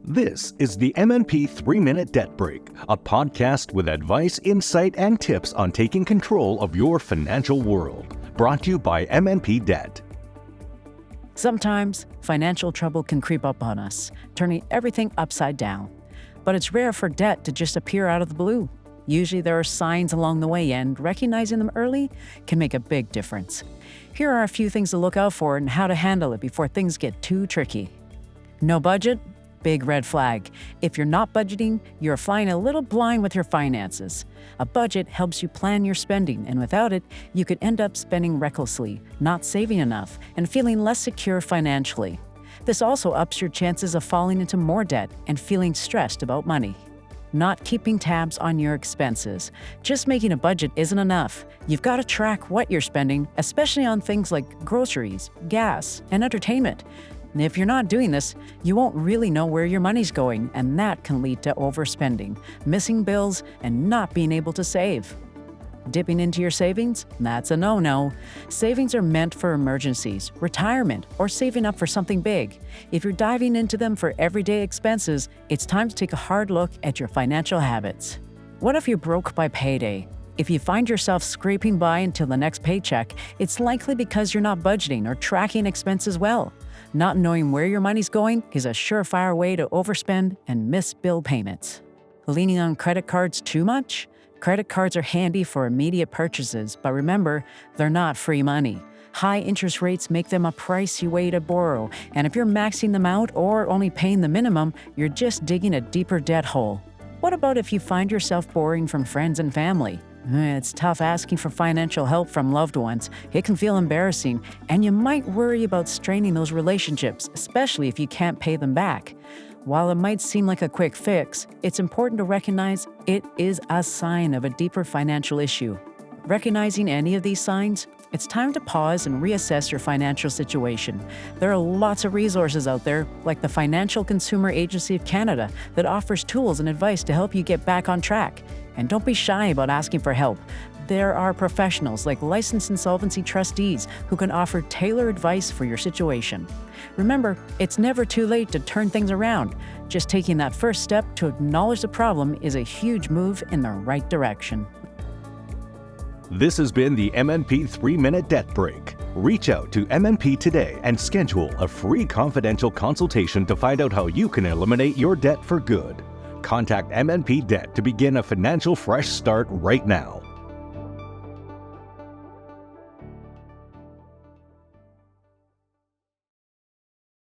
This is the MNP 3-Minute Debt Break, a podcast with advice, insight, and tips on taking control of your financial world. Brought to you by MNP Debt. Sometimes, financial trouble can creep up on us, turning everything upside down. But it's rare for debt to just appear out of the blue. Usually there are signs along the way, and recognizing them early can make a big difference. Here are a few things to look out for and how to handle it before things get too tricky. No budget? Big red flag. If you're not budgeting, you're flying a little blind with your finances. A budget helps you plan your spending, and without it, you could end up spending recklessly, not saving enough, and feeling less secure financially. This also ups your chances of falling into more debt and feeling stressed about money. Not keeping tabs on your expenses. Just making a budget isn't enough. You've got to track what you're spending, especially on things like groceries, gas, and entertainment. And if you're not doing this, you won't really know where your money's going, and that can lead to overspending, missing bills, and not being able to save. Dipping into your savings? That's a no-no. Savings are meant for emergencies, retirement, or saving up for something big. If you're diving into them for everyday expenses, it's time to take a hard look at your financial habits. What if you're broke by payday? If you find yourself scraping by until the next paycheck, it's likely because you're not budgeting or tracking expenses well. Not knowing where your money's going is a surefire way to overspend and miss bill payments. Leaning on credit cards too much? Credit cards are handy for immediate purchases, but remember, they're not free money. High interest rates make them a pricey way to borrow, and if you're maxing them out or only paying the minimum, you're just digging a deeper debt hole. What about if you find yourself borrowing from friends and family? It's tough asking for financial help from loved ones. It can feel embarrassing, and you might worry about straining those relationships, especially if you can't pay them back. While it might seem like a quick fix, it's important to recognize it is a sign of a deeper financial issue. Recognizing any of these signs, it's time to pause and reassess your financial situation. There are lots of resources out there, like the Financial Consumer Agency of Canada, that offers tools and advice to help you get back on track. And don't be shy about asking for help. There are professionals like licensed insolvency trustees who can offer tailored advice for your situation. Remember, it's never too late to turn things around. Just taking that first step to acknowledge the problem is a huge move in the right direction. This has been the MNP 3-Minute Debt Break. Reach out to MNP today and schedule a free confidential consultation to find out how you can eliminate your debt for good. Contact MNP Debt to begin a financial fresh start right now.